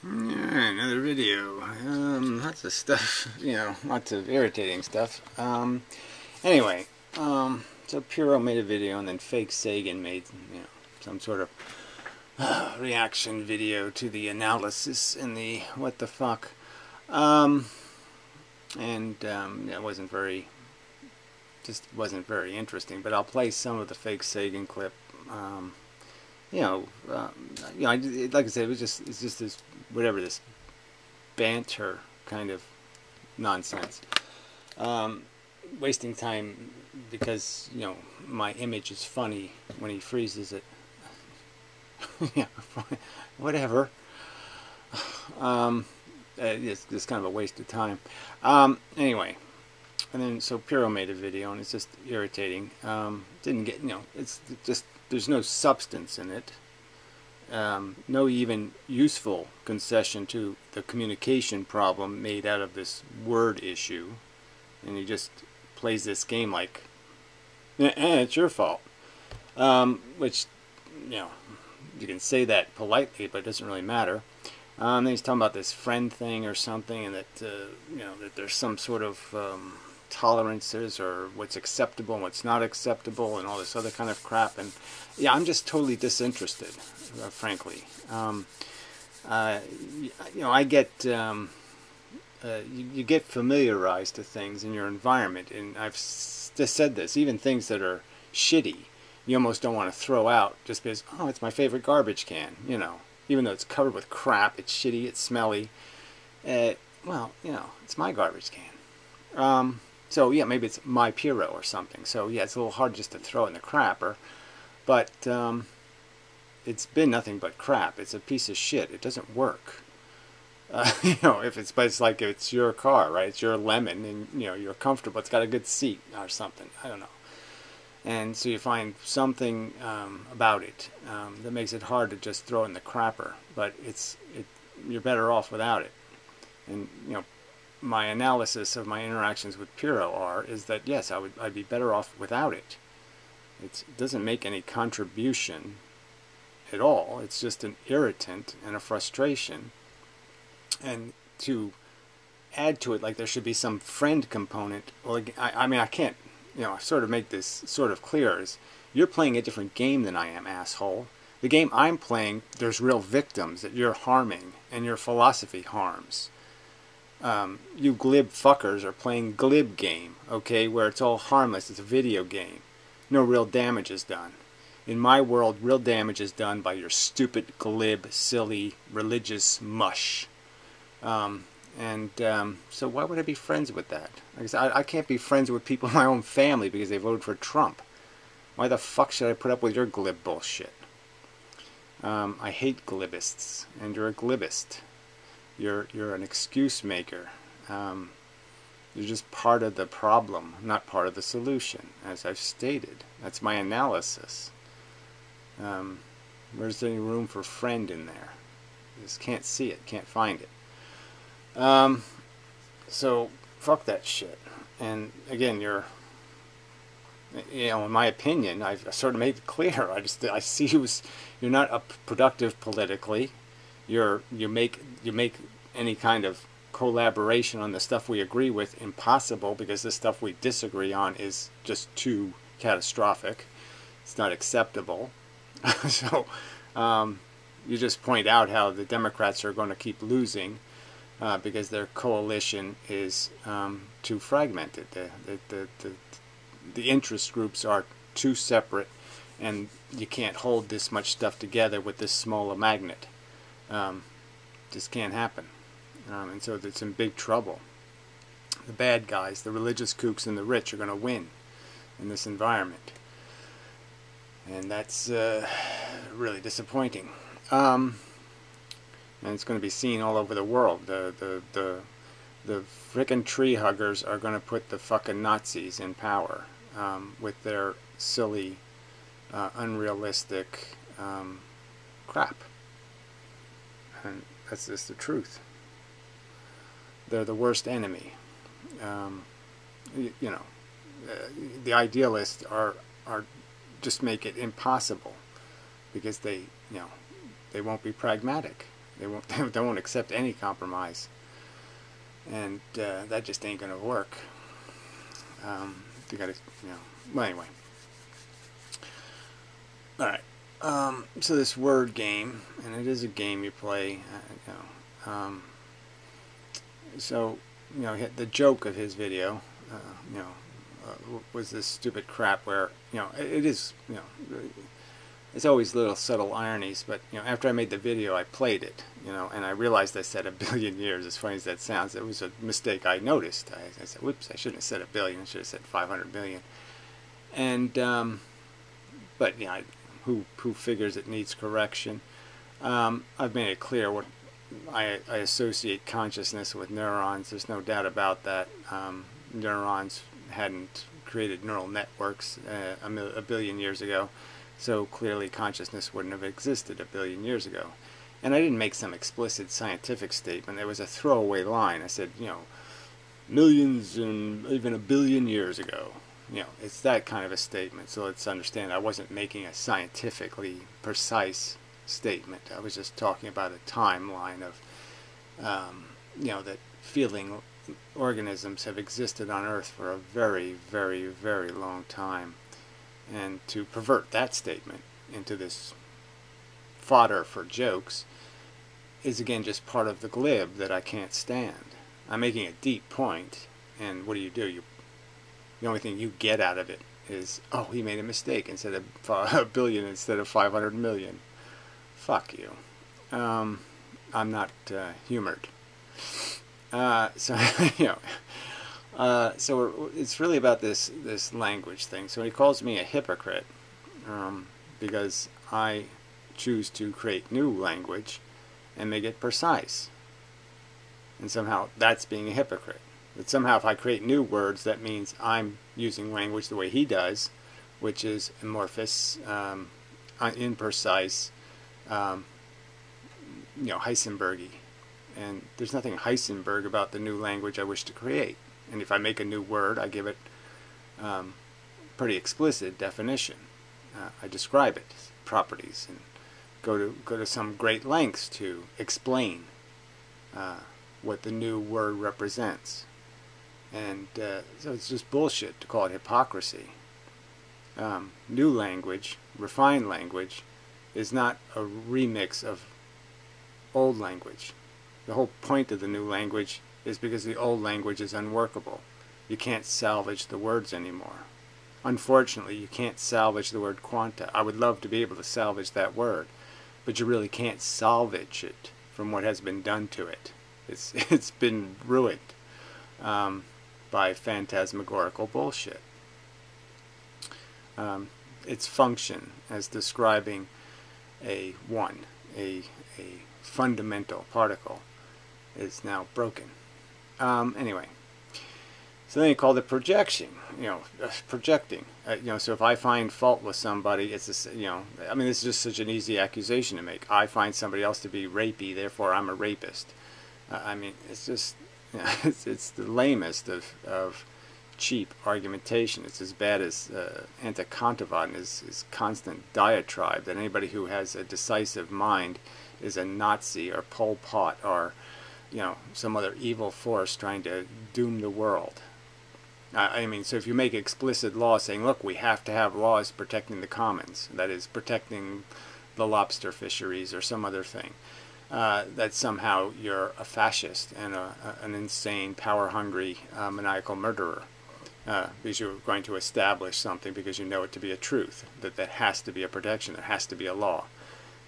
Yeah, another video. Lots of stuff, lots of irritating stuff. Anyway, so Pyrrho made a video, and then Fake Sagan made, some sort of reaction video to the analysis and the what the fuck. It wasn't very interesting. But I'll play some of the Fake Sagan clip. Like I said, it's just this whatever, this banter kind of nonsense, wasting time because my image is funny when he freezes it. Yeah, whatever. It's kind of a waste of time. Anyway. And then, so Pyrrho made a video, and it's just irritating. Didn't get, it's just, there's no substance in it. No even useful concession to the communication problem made out of this word issue. And he just plays this game like, it's your fault. Which, you can say that politely, but it doesn't really matter. Then he's talking about this friend thing or something, and that, that there's some sort of tolerances or what's acceptable and what's not acceptable and all this other kind of crap. And yeah, I'm just totally disinterested, frankly. I get you get familiarized to things in your environment, and I've just said this, even things that are shitty you almost don't want to throw out just because, oh, it's my favorite garbage can, even though it's covered with crap, it's shitty, it's smelly. Well, it's my garbage can. So yeah, maybe it's my Pyrrho or something. So yeah, it's a little hard just to throw in the crapper, but it's been nothing but crap. It's a piece of shit. It doesn't work. But it's like if it's your car, right? It's your lemon, and you're comfortable. It's got a good seat or something. I don't know. And so you find something about it that makes it hard to just throw in the crapper. But you're better off without it. And my analysis of my interactions with Pyrrho is that yes, I'd be better off without it. It doesn't make any contribution at all. It's just an irritant and a frustration. And to add to it, like there should be some friend component. Well, I mean, I can't, I sort of make this sort of clear. Is you're playing a different game than I am, asshole. The game I'm playing, there's real victims that you're harming, and your philosophy harms. You glib fuckers are playing glib game, okay, where it's all harmless. It's a video game. No real damage is done. In my world, real damage is done by your stupid, glib, silly, religious mush. So why would I be friends with that? Like I said, I can't be friends with people in my own family because they voted for Trump. Why the fuck should I put up with your glib bullshit? I hate glibists, and you're a glibist. You're an excuse maker. You're just part of the problem, not part of the solution, as I've stated. That's my analysis. Where's any room for friend in there? You just can't see it, can't find it. So fuck that shit. And again, in my opinion, I've sort of made it clear. I see you're not productive politically. You make any kind of collaboration on the stuff we agree with impossible because the stuff we disagree on is just too catastrophic. It's not acceptable. So you just point out how the Democrats are going to keep losing because their coalition is too fragmented. The interest groups are too separate, and you can't hold this much stuff together with this small a magnet. Just can't happen. And so it's in big trouble. The bad guys, the religious kooks and the rich are going to win in this environment. And that's really disappointing. And it's going to be seen all over the world. The frickin' tree huggers are going to put the fucking Nazis in power with their silly, unrealistic crap. And that's just the truth. They're the worst enemy. The idealists are just make it impossible because they won't be pragmatic. They won't they won't accept any compromise, and that just ain't gonna work. You gotta, you know. Well, anyway. All right. So this word game, and it is a game you play. You know. So you know, the joke of his video, you know, was this stupid crap where, you know, it is, you know, it's always little subtle ironies, but, you know, after I made the video, I played it, you know, and I realized I said 1 billion years, as funny as that sounds. It was a mistake I noticed. I said, whoops, I shouldn't have said 1 billion, I should have said 500 million. And, but, you know, who figures it needs correction? I've made it clear what I associate consciousness with neurons. There's no doubt about that. Neurons hadn't created neural networks a billion years ago, so clearly consciousness wouldn't have existed 1 billion years ago. And I didn't make some explicit scientific statement. It was a throwaway line. I said, you know, millions and even 1 billion years ago. You know, it's that kind of a statement. So let's understand, I wasn't making a scientifically precise statement. I was just talking about a timeline of, you know, that feeling organisms have existed on Earth for a very, very, very long time. And to pervert that statement into this fodder for jokes is again just part of the glib that I can't stand. I'm making a deep point, and what do? The only thing you get out of it is, oh, he made a mistake and said 1 billion instead of 500 million. Fuck you. I'm not humored. So you know, so it's really about this language thing. So he calls me a hypocrite because I choose to create new language and make it precise, and somehow that's being a hypocrite. That somehow if I create new words, that means I'm using language the way he does, which is amorphous, imprecise, you know, Heisenbergy. And there's nothing Heisenberg about the new language I wish to create. And if I make a new word, I give it pretty explicit definition. I describe its properties and go to some great lengths to explain what the new word represents. And so it's just bullshit to call it hypocrisy. New language, refined language, is not a remix of old language. The whole point of the new language is because the old language is unworkable. You can't salvage the words anymore. Unfortunately, you can't salvage the word quanta. I would love to be able to salvage that word, but you really can't salvage it from what has been done to it. It's been ruined by phantasmagorical bullshit. Its function as describing a fundamental particle is now broken. Anyway, so then he called it projection. You know, projecting. You know, so if I find fault with somebody, it's just, you know, I mean, this is just such an easy accusation to make. I find somebody else to be rapey, therefore I'm a rapist. I mean, it's just, you know, it's the lamest of cheap argumentation. It's as bad as Anti-Kantavad and his constant diatribe that anybody who has a decisive mind is a Nazi or Pol Pot or, you know, some other evil force trying to doom the world. I mean, so if you make explicit law saying, look, we have to have laws protecting the commons, that is, protecting the lobster fisheries or some other thing, that somehow you're a fascist and an insane, power-hungry, maniacal murderer. Because you're going to establish something because you know it to be a truth, that has to be a protection, there has to be a law.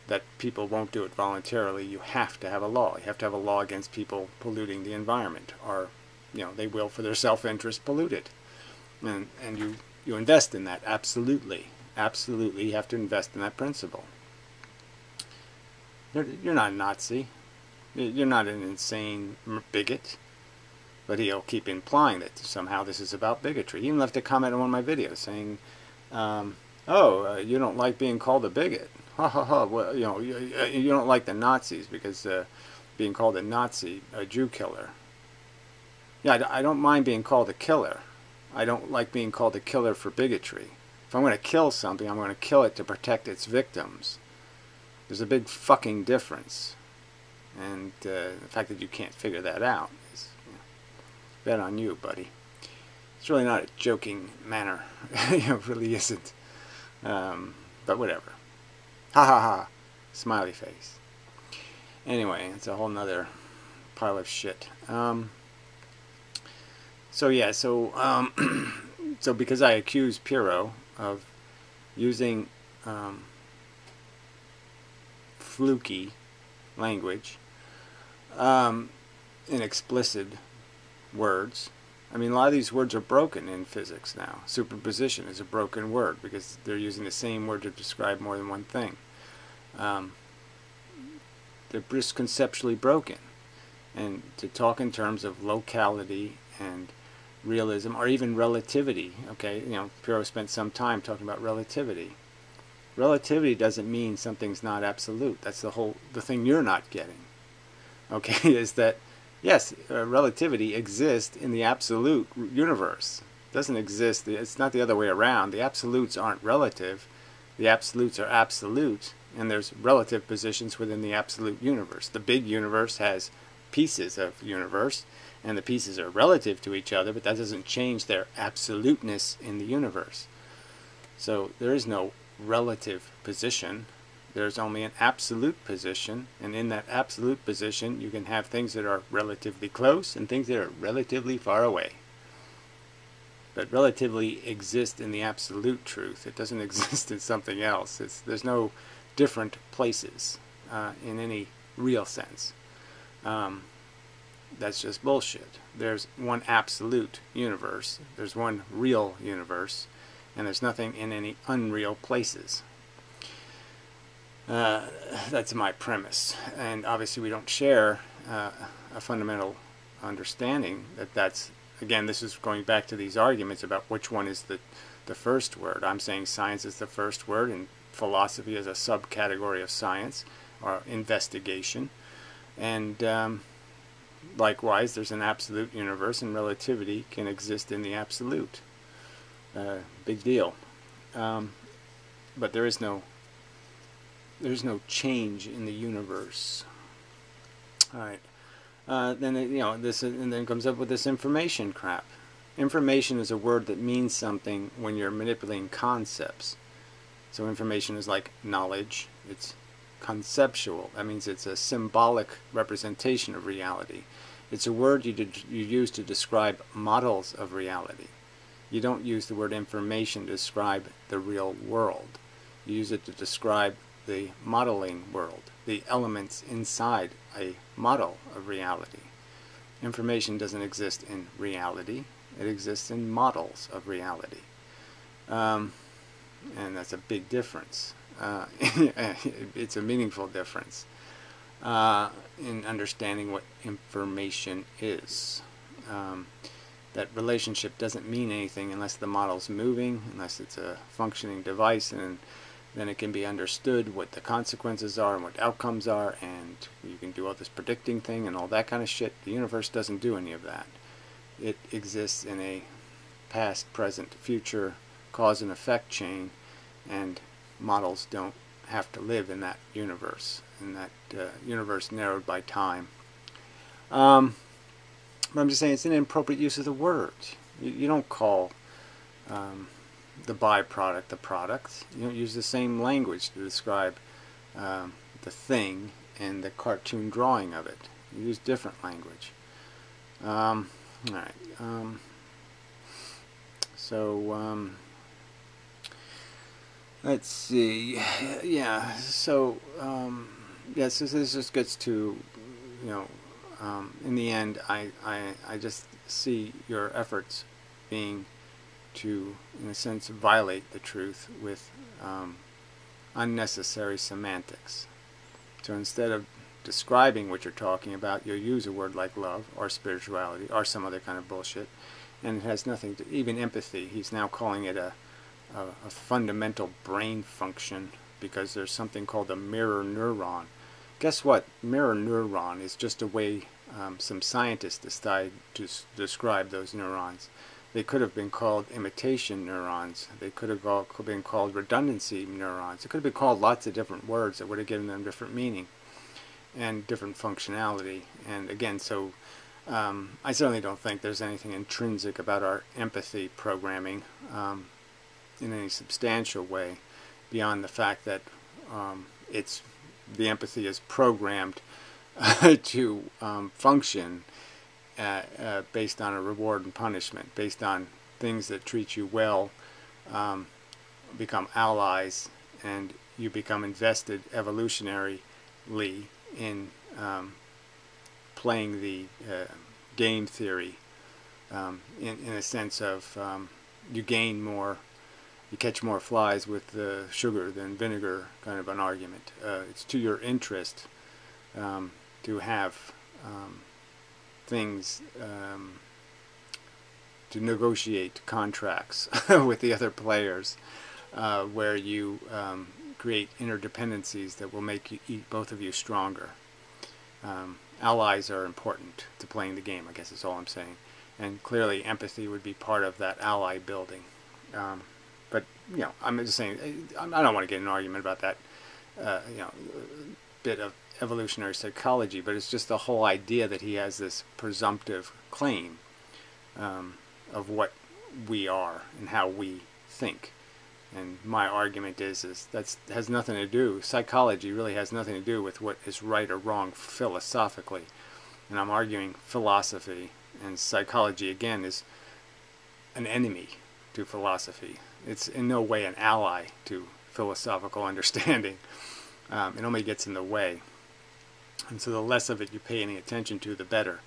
That people won't do it voluntarily, you have to have a law. You have to have a law against people polluting the environment, or, you know, they will for their self-interest pollute it. And you invest in that, absolutely. Absolutely, you have to invest in that principle. You're not a Nazi. You're not an insane bigot. But he'll keep implying that somehow this is about bigotry. He even left a comment on one of my videos saying, you don't like being called a bigot. Ha ha ha. Well, you know, you don't like the Nazis because being called a Nazi, a Jew killer. Yeah, I don't mind being called a killer. I don't like being called a killer for bigotry. If I'm going to kill something, I'm going to kill it to protect its victims. There's a big fucking difference. And the fact that you can't figure that out is, bet on you, buddy. It's really not a joking manner. It really isn't. But whatever. Ha ha ha. Smiley face. Anyway, it's a whole nother pile of shit. So yeah, so so because I accused Pyrrho of using fluky language in explicit words. I mean, a lot of these words are broken in physics now. Superposition is a broken word because they're using the same word to describe more than one thing. They're just conceptually broken. And to talk in terms of locality and realism, or even relativity, okay, Pyrrho spent some time talking about relativity. Relativity doesn't mean something's not absolute. That's the thing you're not getting. Okay, is that yes, relativity exists in the absolute universe. It doesn't exist. It's not the other way around. The absolutes aren't relative. The absolutes are absolute, and there's relative positions within the absolute universe. The big universe has pieces of universe, and the pieces are relative to each other, but that doesn't change their absoluteness in the universe. So there is no relative position. There's only an absolute position, and in that absolute position you can have things that are relatively close and things that are relatively far away. But relatively exist in the absolute truth. It doesn't exist in something else. There's no different places in any real sense. That's just bullshit. There's one absolute universe. There's one real universe, and there's nothing in any unreal places. That's my premise, and obviously we don't share a fundamental understanding that's, again, this is going back to these arguments about which one is the first word. I'm saying science is the first word, and philosophy is a subcategory of science, or investigation, and likewise there's an absolute universe, and relativity can exist in the absolute. Big deal. But there's no change in the universe. All right. Then this, and then comes up with this information crap. Information is a word that means something when you're manipulating concepts. So information is like knowledge. It's conceptual. That means it's a symbolic representation of reality. It's a word you use to describe models of reality. You don't use the word information to describe the real world. You use it to describe the modeling world, the elements inside a model of reality. Information doesn't exist in reality. It exists in models of reality. And that's a big difference. It's a meaningful difference in understanding what information is. That relationship doesn't mean anything unless the model's moving, unless it's a functioning device, and then it can be understood what the consequences are and what outcomes are, and you can do all this predicting thing and all that kind of shit. The universe doesn't do any of that. It exists in a past, present, future cause and effect chain, and models don't have to live in that universe, universe narrowed by time. But I'm just saying it's an inappropriate use of the word. You don't call the byproduct the product. You don't use the same language to describe the thing and the cartoon drawing of it. You use different language. All right. Let's see. Yeah. So so this just gets to, in the end, I just see your efforts being to, in a sense, violate the truth with unnecessary semantics. So instead of describing what you're talking about, you'll use a word like love or spirituality or some other kind of bullshit, and it has nothing to, even empathy, he's now calling it a fundamental brain function because there's something called a mirror neuron. Guess what? Mirror neuron is just a way some scientists decide to describe those neurons. They could have been called imitation neurons. They could have been called redundancy neurons. It could have been called lots of different words that would have given them different meaning. and different functionality. And again, so I certainly don't think there's anything intrinsic about our empathy programming in any substantial way beyond the fact that the empathy is programmed to function based on a reward and punishment, based on things that treat you well become allies, and you become invested evolutionarily in playing the game theory in a sense of you gain more, you catch more flies with sugar than vinegar kind of an argument. It's to your interest to have things, to negotiate contracts with the other players where you create interdependencies that will make both of you stronger. Allies are important to playing the game, I guess is all I'm saying. And clearly empathy would be part of that ally building. But, you know, I'm just saying, I don't want to get in an argument about that, you know, bit of evolutionary psychology, but it's just the whole idea that he has this presumptive claim of what we are and how we think. And my argument is that has nothing to do, psychology really has nothing to do with what is right or wrong philosophically. And I'm arguing philosophy and psychology, again, is an enemy to philosophy. It's in no way an ally to philosophical understanding. It only gets in the way. And so the less of it you pay any attention to, the better,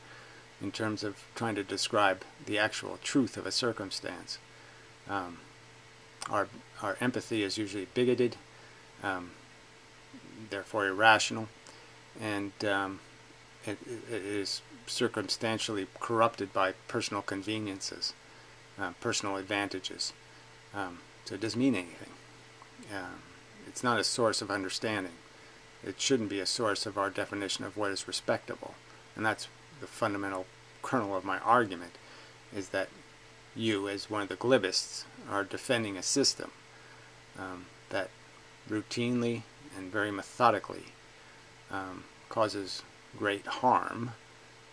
in terms of trying to describe the actual truth of a circumstance. Our empathy is usually bigoted, therefore irrational, and it is circumstantially corrupted by personal conveniences, personal advantages. So it doesn't mean anything. It's not a source of understanding. It shouldn't be a source of our definition of what is respectable. And that's the fundamental kernel of my argument, is that you, as one of the glibbists, are defending a system that routinely and very methodically causes great harm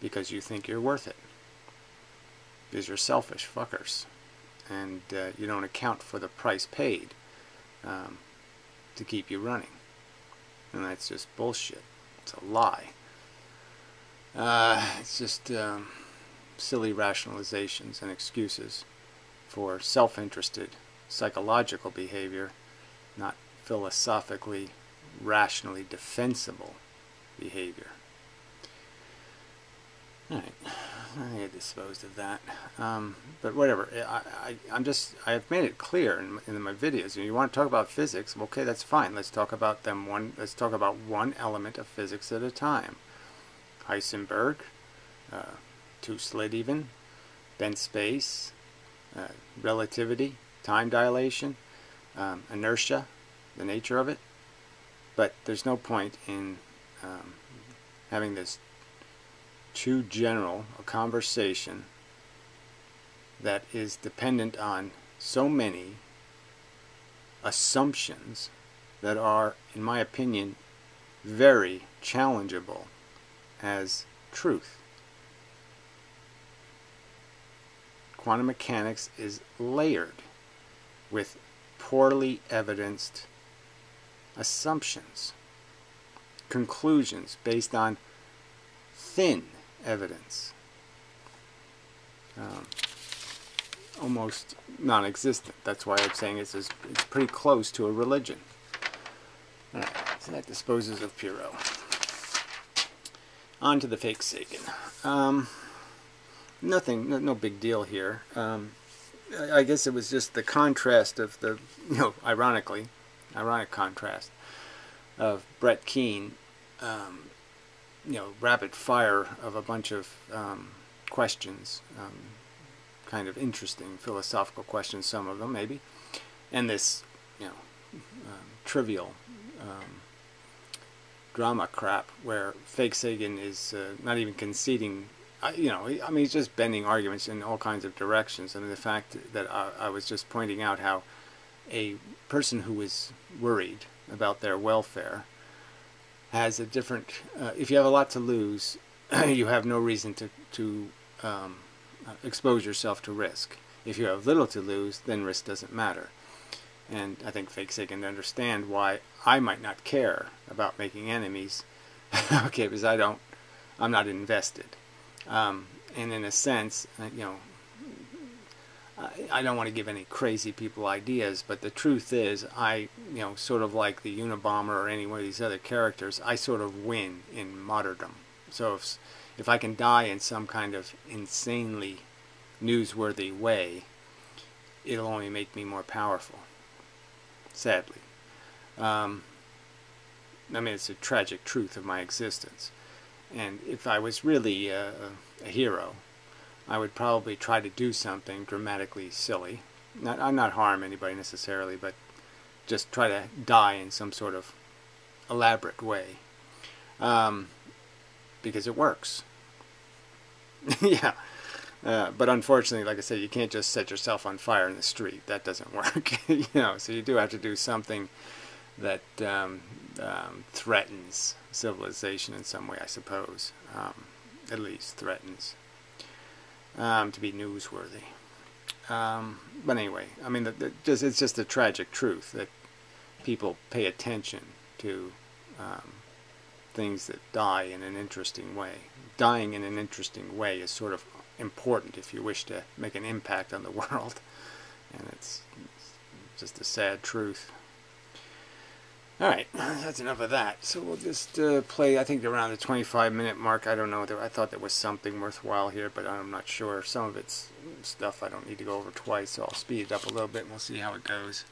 because you think you're worth it. Because you're selfish fuckers. And you don't account for the price paid to keep you running. And that's just bullshit. It's a lie. It's just silly rationalizations and excuses for self-interested psychological behavior, not philosophically, rationally defensible behavior. Alright, I get disposed of that. But whatever, I've made it clear in my videos. You want to talk about physics? Okay, that's fine. Let's talk about let's talk about one element of physics at a time. Heisenberg, two-slit even, bent space, relativity, time dilation, inertia, the nature of it. But there's no point in having this too general a conversation that is dependent on so many assumptions that are, in my opinion, very challengeable as truth. Quantum mechanics is layered with poorly evidenced assumptions, conclusions based on thin evidence, almost non-existent. That's why I'm saying it's pretty close to a religion. All right, so that disposes of pyrrho. On to the fake Sagan. No big deal here. I guess it was just the contrast of the, ironic contrast of Brett Keane, rapid fire of a bunch of questions, kind of interesting philosophical questions, some of them maybe, and this, trivial drama crap where fake Sagan is not even conceding. He's just bending arguments in all kinds of directions. I mean, the fact that I was just pointing out how a person who is worried about their welfare has a different, if you have a lot to lose, you have no reason to expose yourself to risk. If you have little to lose, then risk doesn't matter. And I think Fake Say can understand why I might not care about making enemies, okay, because I'm not invested. And in a sense, you know, I don't want to give any crazy people ideas, but the truth is, you know, sort of like the Unabomber or any one of these other characters, I sort of win in martyrdom. So if I can die in some kind of insanely newsworthy way, it'll only make me more powerful. Sadly. I mean, it's a tragic truth of my existence. And if I was really a hero, I would probably try to do something dramatically silly. Not harm anybody necessarily, but just try to die in some sort of elaborate way. Because it works. Yeah. But unfortunately, like I said, you can't just set yourself on fire in the street. That doesn't work. You know, so you do have to do something that threatens civilization in some way, I suppose. At least threatens to be newsworthy. But anyway, I mean, it's just a tragic truth that people pay attention to things that die in an interesting way. Dying in an interesting way is sort of important if you wish to make an impact on the world. And it's just a sad truth. Alright, that's enough of that. So we'll just play, I think, around the 25-minute mark. I don't know. I thought there was something worthwhile here, but I'm not sure. Some of it's stuff I don't need to go over twice, so I'll speed it up a little bit and we'll see how it goes.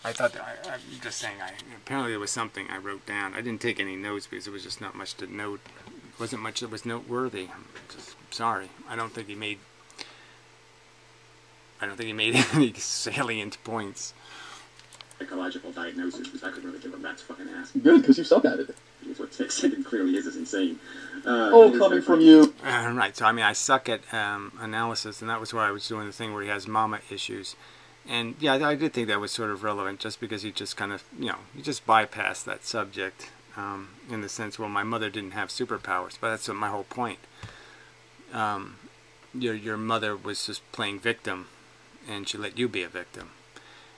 I thought that I'm just saying, apparently there was something I wrote down. I didn't take any notes because there was just not much to note. It wasn't much that was noteworthy. I'm just sorry. I don't think he made any salient points. Psychological diagnosis, because I could really give a rat's fucking ass. Good, because you suck at it. What Fake Say clearly is insane. Coming from you. Right, so I mean, I suck at analysis, and that was where I was doing the thing where he has mama issues. And yeah, I did think that was sort of relevant, just because he just kind of, you know, he just bypassed that subject in the sense, well, my mother didn't have superpowers, but that's my whole point. Your mother was just playing victim, and she let you be a victim.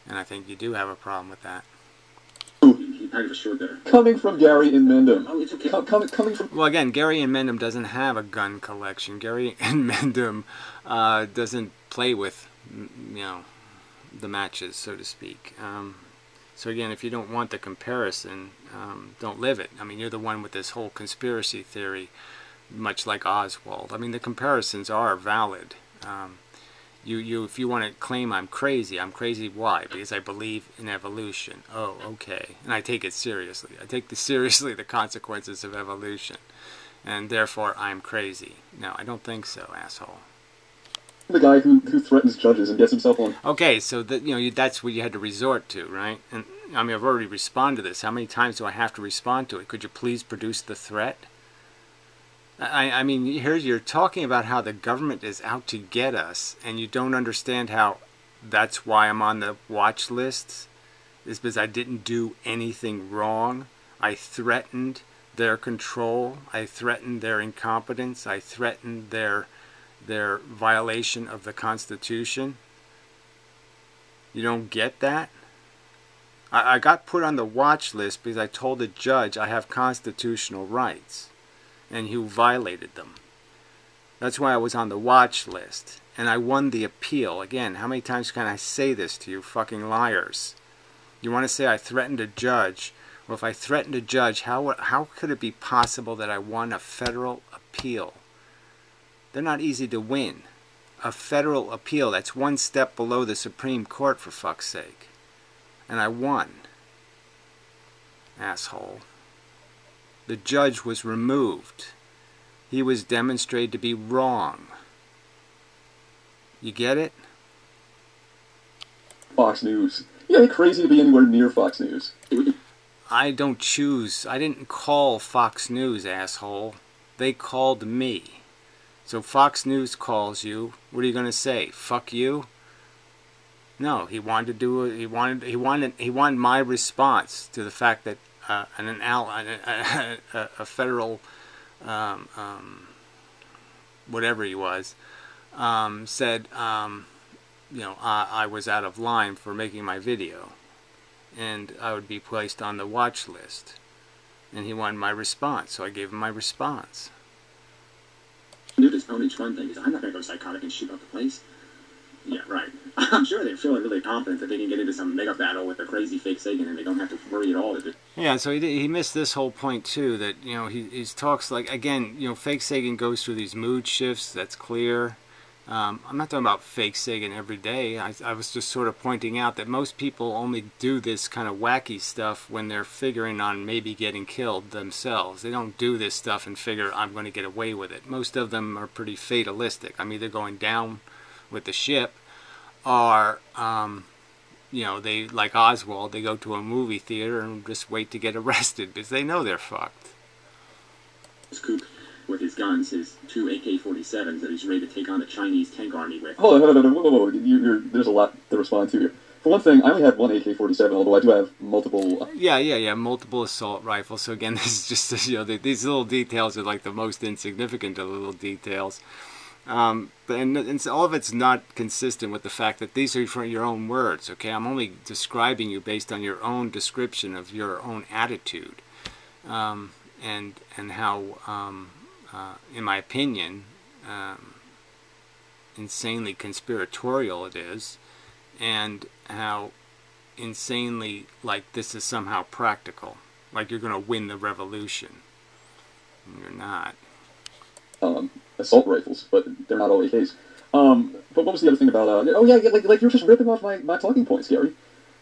And I think you do have a problem with that. He kind of assured there. Coming from Gary Inmendham. Oh, it's okay. Coming from... Well, again, Gary Inmendham doesn't have a gun collection. Gary Inmendham doesn't play with, you know, the matches, so to speak. So again, if you don't want the comparison, don't live it. I mean, you're the one with this whole conspiracy theory, much like Oswald. I mean, the comparisons are valid. If you want to claim I'm crazy why? Because I believe in evolution. Oh, okay. And I take it seriously. I take seriously the consequences of evolution. And therefore, I'm crazy. No, I don't think so, asshole. The guy who threatens judges and gets himself on... Okay, so that's what you had to resort to, right? And I mean, I've already responded to this. How many times do I have to respond to it? Could you please produce the threat? I mean, you're talking about how the government is out to get us, and you don't understand how that's why I'm on the watch list, is because I didn't do anything wrong. I threatened their control. I threatened their incompetence. I threatened their violation of the Constitution. You don't get that? I got put on the watch list because I told the judge I have constitutional rights. And you violated them. That's why I was on the watch list. And I won the appeal. Again, how many times can I say this to you fucking liars? You want to say I threatened a judge? Well, if I threatened a judge, how could it be possible that I won a federal appeal? They're not easy to win. A federal appeal, that's one step below the Supreme Court, for fuck's sake. And I won. Asshole. The judge was removed. He was demonstrated to be wrong. You get it? Fox News. Yeah, you're crazy to be anywhere near Fox News. I don't choose. I didn't call Fox News, asshole. They called me. So Fox News calls you. What are you going to say? Fuck you? No, he wanted to do it. He wanted my response to the fact that a federal whatever he was, said, I was out of line for making my video, and I would be placed on the watch list. And he wanted my response, so I gave him my response. Do this own each one thing, because I'm not going to go psychotic and shoot up the place. Yeah, right. I'm sure they're feeling really confident that they can get into some mega battle with a crazy fake Sagan, and they don't have to worry at all. Yeah, so he missed this whole point too. That he talks like, again, fake Sagan goes through these mood shifts. That's clear. I'm not talking about fake Sagan every day. I was just sort of pointing out that most people only do this kind of wacky stuff when they're figuring on maybe getting killed themselves. They don't do this stuff and figure, I'm going to get away with it. Most of them are pretty fatalistic. I'm either going down with the ship, or they, like Oswald, they go to a movie theater and just wait to get arrested because they know they're fucked. Coop, with his guns, his 2 AK-47s that he's ready to take on the Chinese tank army with. Hold on, whoa. There's a lot to respond to here. For one thing, I only have one AK-47, although I do have multiple... Yeah, multiple assault rifles. So again, this is just, these little details are like the most insignificant of the little details. And all of it's not consistent with the fact that these are from your own words, okay? I'm only describing you based on your own description of your own attitude. And how, in my opinion, insanely conspiratorial it is, and how insanely, like, this is somehow practical. Like you're going to win the revolution. You're not. Assault rifles, but they're not all AKs. But what was the other thing about, like you're just ripping off my talking points, Gary.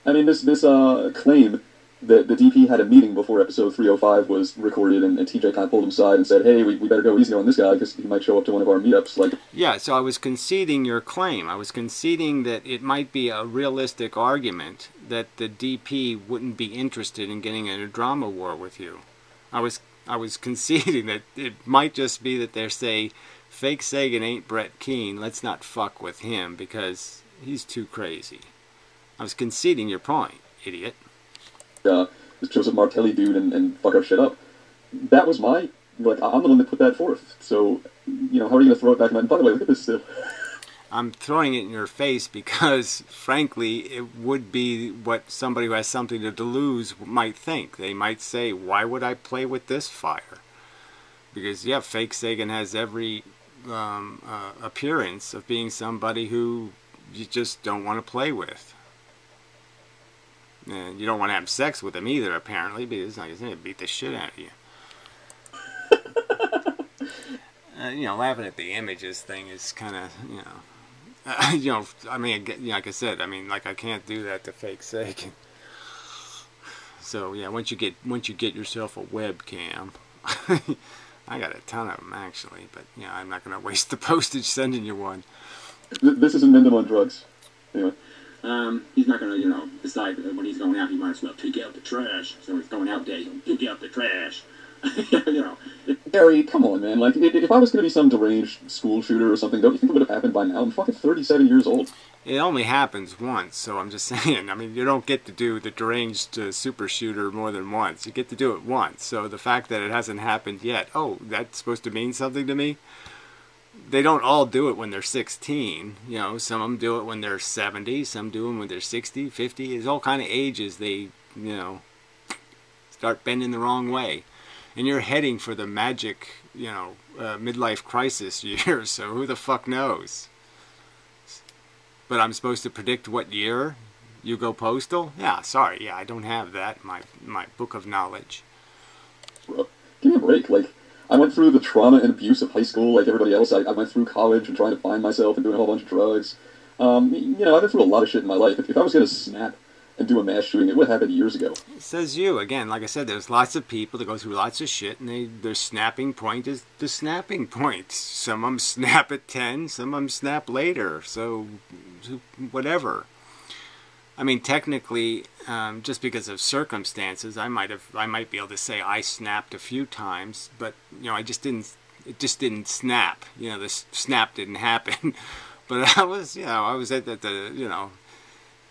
I mean, this claim that the DP had a meeting before episode 305 was recorded, and TJ kind of pulled him aside and said, hey, we better go easy on this guy because he might show up to one of our meetups. Like, yeah, so I was conceding your claim. I was conceding that it might be a realistic argument that the DP wouldn't be interested in getting in a drama war with you. I was conceding that it might just be that they say, fake Sagan ain't Brett Keane, let's not fuck with him because he's too crazy. I was conceding your point, idiot. This Joseph Martelli dude and fuck our shit up. That was I'm the one that put that forth. So, how are you going to throw it back in my... By the way, look at this still. I'm throwing it in your face because, frankly, it would be what somebody who has something to lose might think. They might say, why would I play with this fire? Because, yeah, fake Sagan has every appearance of being somebody who you just don't want to play with. And you don't want to have sex with him either, apparently, because, like I said, beat the shit out of you. Laughing at the images thing is kind of, I mean, like I said, I can't do that to fake Sagan. So yeah, once you get yourself a webcam, I got a ton of them actually, but I'm not going to waste the postage sending you one. This is inmendham on drugs. Anyway. He's not going to, decide that when he's going out, he might as well take out the trash. So he's going out there, he'll take out the trash. Gary, come on, man. Like, if I was going to be some deranged school shooter or something, don't you think it would have happened by now? I'm fucking 37 years old. It only happens once, so I'm just saying. I mean, you don't get to do the deranged super shooter more than once. You get to do it once. So the fact that it hasn't happened yet, oh, that's supposed to mean something to me? They don't all do it when they're 16. Some of them do it when they're 70. Some do them when they're 60, 50. There's all kind of ages they, start bending the wrong way. And you're heading for the magic, midlife crisis years, so who the fuck knows? But I'm supposed to predict what year you go postal? Yeah, sorry, yeah, I don't have that in my book of knowledge. Bro, give me a break. Like, I went through the trauma and abuse of high school like everybody else. I went through college and trying to find myself and doing a whole bunch of drugs. I've been through a lot of shit in my life. If I was going to snap and do a mass shooting, it would have happened years ago. It says you. Again, like I said, there's lots of people that go through lots of shit, and their snapping point is the snapping point. Some of them snap at 10, some of them snap later, so whatever. I mean, technically, just because of circumstances, I might be able to say I snapped a few times, but, it just didn't snap. The snap didn't happen. But I was at the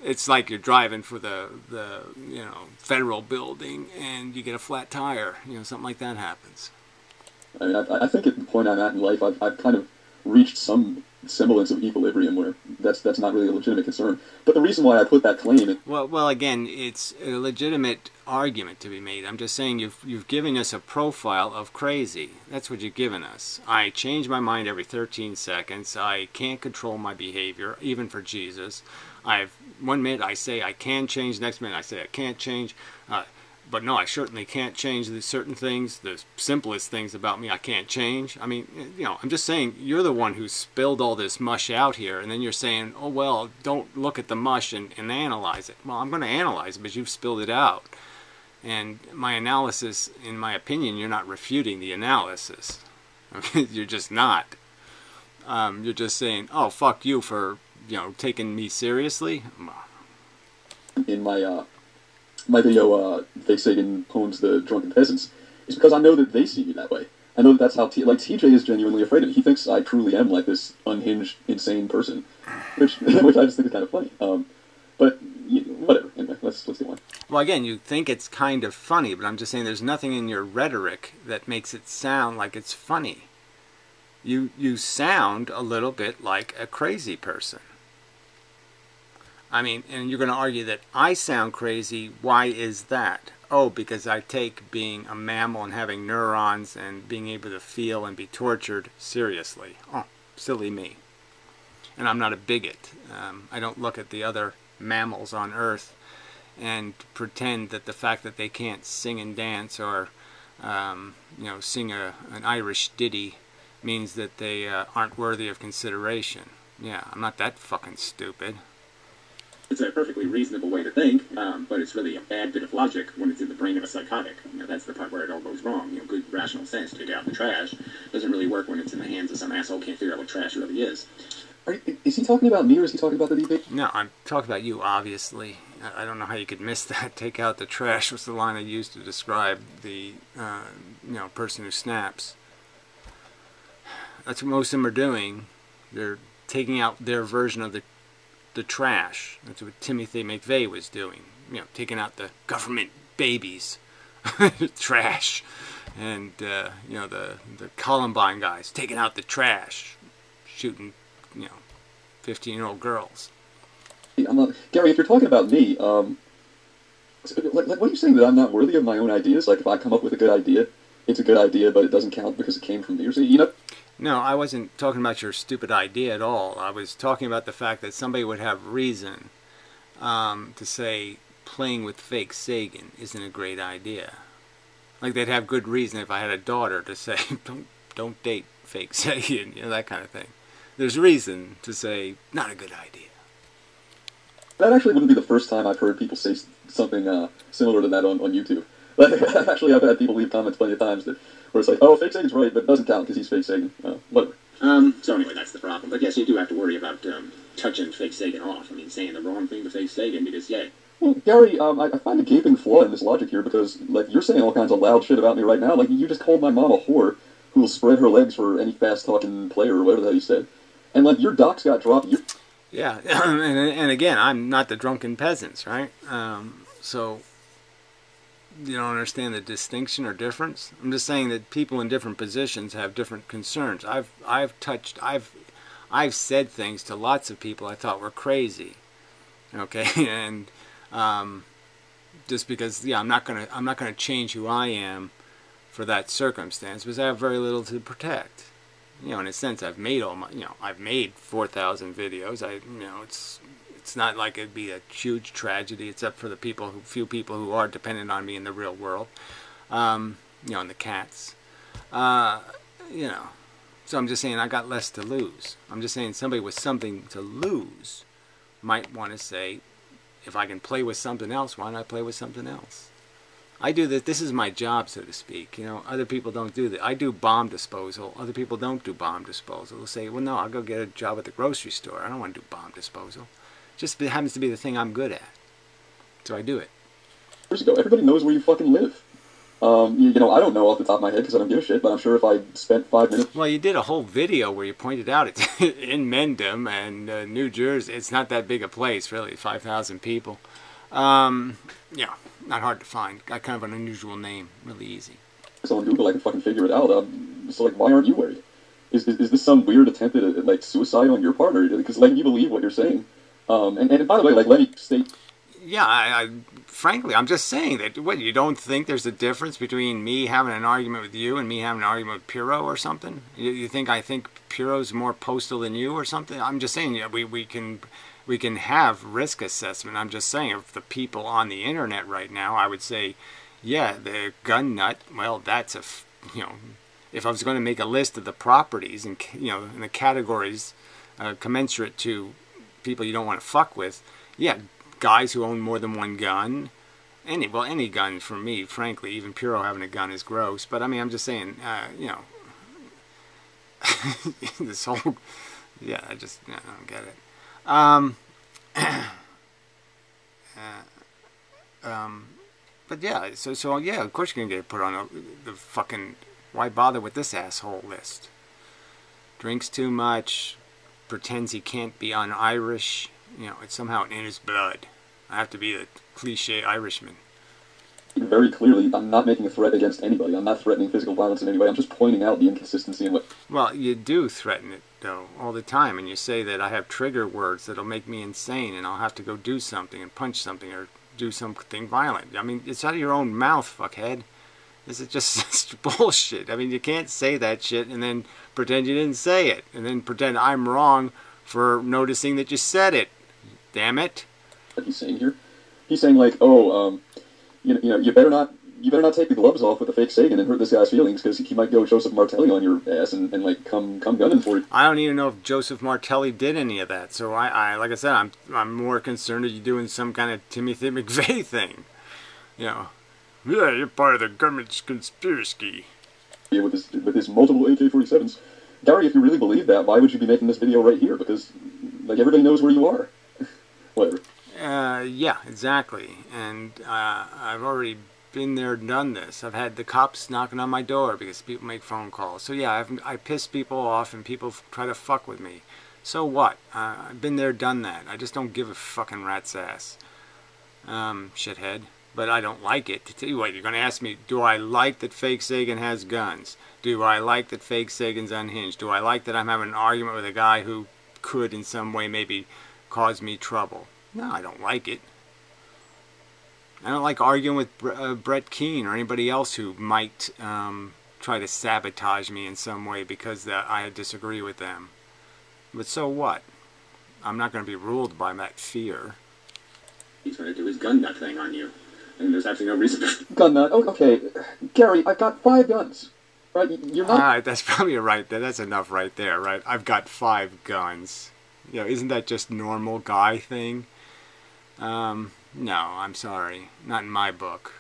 It's like you're driving for the federal building and you get a flat tire. Something like that happens. I mean, I think at the point I'm at in life, I've kind of reached some semblance of equilibrium where that's not really a legitimate concern. But the reason why I put that claim in... Well, again, it's a legitimate argument to be made. I'm just saying you've given us a profile of crazy. That's what you've given us. I change my mind every 13 seconds. I can't control my behavior, even for Jesus. One minute I say I can change, next minute I say I can't change. But no, I certainly can't change the certain things, the simplest things about me I can't change. I mean, I'm just saying, you're the one who spilled all this mush out here, and then you're saying, oh, well, don't look at the mush and analyze it. Well, I'm going to analyze it, but you've spilled it out. And my analysis, in my opinion, you're not refuting the analysis. You're just not. You're just saying, oh, fuck you for, taking me seriously. In my video, Fake Sagan owns the drunken peasants, is because I know that they see me that way. I know that that's how TJ is genuinely afraid of me. He thinks I truly am like this unhinged, insane person, which I just think is kind of funny. But whatever. Anyway, let's go on. Well, again, you think it's kind of funny, but I'm just saying there's nothing in your rhetoric that makes it sound like it's funny. You sound a little bit like a crazy person. I mean, and you're going to argue that I sound crazy. Why is that? Oh, because I take being a mammal and having neurons and being able to feel and be tortured seriously. Oh, silly me. And I'm not a bigot. I don't look at the other mammals on Earth and pretend that the fact that they can't sing and dance or sing an Irish ditty means that they aren't worthy of consideration. Yeah, I'm not that fucking stupid. It's a perfectly reasonable way to think, but it's really a bad bit of logic when it's in the brain of a psychotic. That's the part where it all goes wrong. Good rational sense to take out the trash doesn't really work when it's in the hands of some asshole who can't figure out what trash really is. Is he talking about me or is he talking about the DP? No, I'm talking about you, obviously. I don't know how you could miss that. Take out the trash was the line I used to describe the person who snaps. That's what most of them are doing. They're taking out their version of the trash. That's what Timothy McVeigh was doing. Taking out the government babies, trash, and the Columbine guys taking out the trash, shooting 15-year-old girls. Gary, if you're talking about me, what are you saying, that I'm not worthy of my own ideas? Like if I come up with a good idea, it's a good idea, but it doesn't count because it came from me, or something, No, I wasn't talking about your stupid idea at all. I was talking about the fact that somebody would have reason to say playing with fake Sagan isn't a great idea. Like they'd have good reason if I had a daughter to say don't date fake Sagan, that kind of thing. There's reason to say not a good idea. That actually wouldn't be the first time I've heard people say something similar to that on YouTube. Actually, I've had people leave comments plenty of times where it's like, oh, fake Sagan's right, but it doesn't count because he's fake Sagan. Whatever. So anyway, that's the problem. But yes, you do have to worry about touching fake Sagan off. I mean, saying the wrong thing to fake Sagan because, yeah. Well, Gary, I find a gaping flaw in this logic here because, you're saying all kinds of loud shit about me right now. You just called my mom a whore who will spread her legs for any fast-talking player or whatever the hell you said. And, your docs got dropped. Yeah, and again, I'm not the drunken peasants, right? So you don't understand the distinction or difference? I'm just saying that people in different positions have different concerns. I've said things to lots of people I thought were crazy. Okay, and just because, yeah, I'm not gonna change who I am for that circumstance because I have very little to protect. In a sense, I've made I've made 4,000 videos. It's not like it'd be a huge tragedy, except for the few people who are dependent on me in the real world. And the cats. So I'm just saying I got less to lose. I'm just saying somebody with something to lose might want to say, if I can play with something else, why not play with something else? I do this. This is my job, so to speak. Other people don't do that. I do bomb disposal. Other people don't do bomb disposal. They'll say, well, no, I'll go get a job at the grocery store. I don't want to do bomb disposal. Just it happens to be the thing I'm good at. So I do it. Years ago, everybody knows where you fucking live. You know, I don't know off the top of my head because I don't give a shit, but I'm sure if I spent 5 minutes. Well, you did a whole video where you pointed out it's inmendham and New Jersey. It's not that big a place, really. 5,000 people. Yeah, not hard to find. Got kind of an unusual name. Really easy. On Google, I can fucking figure it out. So, like, why aren't you worried? Is this some weird attempt at like suicide on your part, or because letting you believe what you're saying? And by the way, like, let me state. Yeah, frankly, I'm just saying that. What, you don't think there's a difference between me having an argument with you and me having an argument with pyrrho or something? You think I think pyrrho's more postal than you or something? I'm just saying, yeah, we can have risk assessment. I'm just saying, if the people on the internet right now, I would say, yeah, the gun nut. Well, that's a, you know, if I was going to make a list of the properties and, you know, in the categories commensurate to people you don't want to fuck with, yeah, guys who own more than one gun, any gun for me, frankly, even pyrrho having a gun is gross. But I mean, I'm just saying, you know, this whole, yeah, I don't get it. But yeah, so yeah, of course you're gonna get put on the fucking. Why bother with this asshole list? Drinks too much, pretends he can't be un-Irish. You know, it's somehow in his blood. I have to be a cliche Irishman. Very clearly, I'm not making a threat against anybody. I'm not threatening physical violence in any way. I'm just pointing out the inconsistency in what. Well, you do threaten it, though, all the time. And you say that I have trigger words that'll make me insane and I'll have to go do something and punch something or do something violent. I mean, it's out of your own mouth, fuckhead. This is just bullshit. I mean, you can't say that shit and then pretend you didn't say it. And then pretend I'm wrong for noticing that you said it. Damn it. What he's saying here? He's saying, like, oh, you know, you better not take the gloves off with the fake Sagan and hurt this guy's feelings because he might go Joseph Martelli on your ass and like come gunning for you. I don't even know if Joseph Martelli did any of that. So I like I said, I'm more concerned that you're doing some kind of Timothy McVeigh thing. You know, yeah, you're part of the government's conspiracy. Yeah, with his multiple AK-47s, Gary, if you really believe that, why would you be making this video right here? Because like everybody knows where you are. Whatever. Yeah, exactly. And I've already been there, done this. I've had the cops knocking on my door because people make phone calls. So yeah, I piss people off and people try to fuck with me. So what? I've been there, done that. I just don't give a fucking rat's ass. Shithead. But I don't like it. To tell you what, you're going to ask me, do I like that fake Sagan has guns? Do I like that fake Sagan's unhinged? Do I like that I'm having an argument with a guy who could in some way maybe cause me trouble? No, I don't like it. I don't like arguing with Brett Keane or anybody else who might try to sabotage me in some way because I disagree with them. But so what? I'm not going to be ruled by that fear. He's going to do his gun nut thing on you. And there's absolutely no reason. Gun nut? Oh, okay. Gary, I've got 5 guns. Right? You're not... Alright, that's probably right there. That's enough right there, right? I've got 5 guns. You know, isn't that just normal guy thing? No, I'm sorry. Not in my book.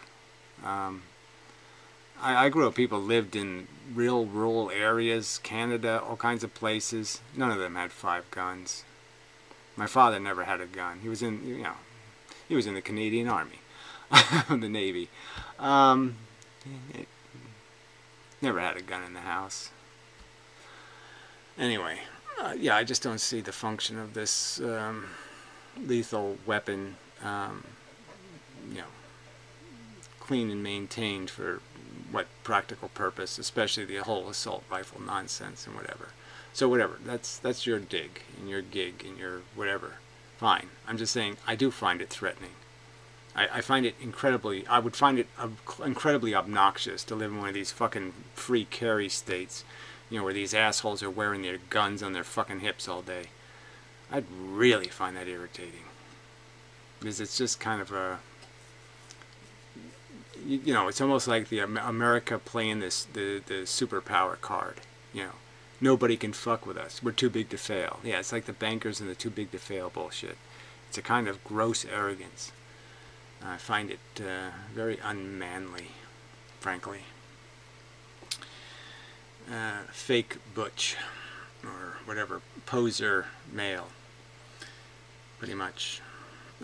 I grew up, people lived in real rural areas, Canada, all kinds of places. None of them had 5 guns. My father never had a gun. He was in, you know, he was in the Canadian Army, the Navy. Never had a gun in the house. Anyway, yeah, I just don't see the function of this lethal weapon, you know, clean and maintained for what practical purpose, especially the whole assault rifle nonsense and whatever. So whatever, that's your dig and your gig and your whatever. Fine. I'm just saying I do find it threatening. I find it incredibly, I would find it incredibly obnoxious to live in one of these fucking free carry states, you know, where these assholes are wearing their guns on their fucking hips all day. I'd really find that irritating. Because it's just kind of a, you know, it's almost like the America playing the superpower card, you know. Nobody can fuck with us. We're too big to fail. Yeah, it's like the bankers and the too big to fail bullshit. It's a kind of gross arrogance. I find it very unmanly, frankly. Fake butch, or whatever, poser male, pretty much.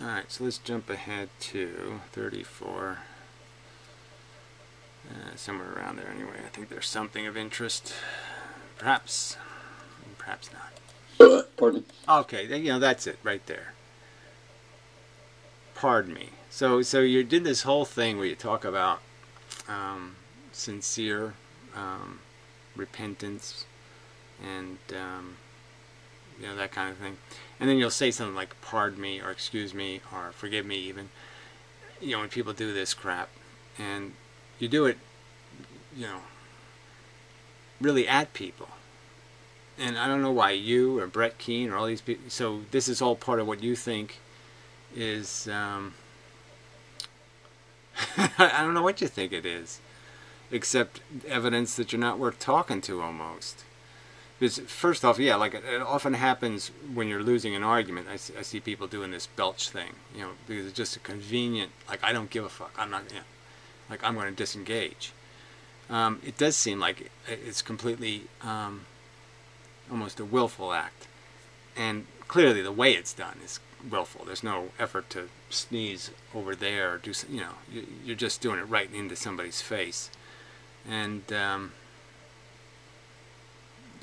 Alright, so let's jump ahead to 34. Somewhere around there anyway. I think there's something of interest. Perhaps not. Pardon me. Okay, you know, that's it right there. Pardon me. So you did this whole thing where you talk about sincere repentance and you know, that kind of thing, and then you'll say something like "pardon me" or "excuse me" or "forgive me," even. You know, when people do this crap, and you do it, you know, really at people. And I don't know why you or Brett Keane or all these people. So this is all part of what you think is. I don't know what you think it is, except evidence that you're not worth talking to almost. Because first off, yeah, like it often happens when you're losing an argument. I see people doing this belch thing, you know, because it's just a convenient. Like, I don't give a fuck. I'm not, you know, like I'm going to disengage. It does seem like it's completely almost a willful act, and clearly the way it's done is willful. There's no effort to sneeze over there or do, you know, you're just doing it right into somebody's face, and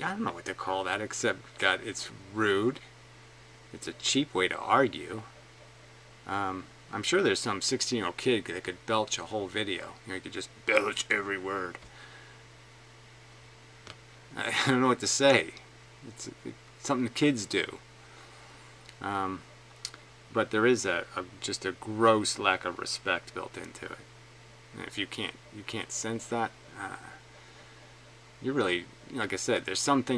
I don't know what to call that, except, God, it's rude. It's a cheap way to argue. I'm sure there's some 16-year-old kid that could belch a whole video. You know, he could just belch every word. I don't know what to say. It's something the kids do. But there is just a gross lack of respect built into it. And if you can't sense that, you're really, like I said, there's something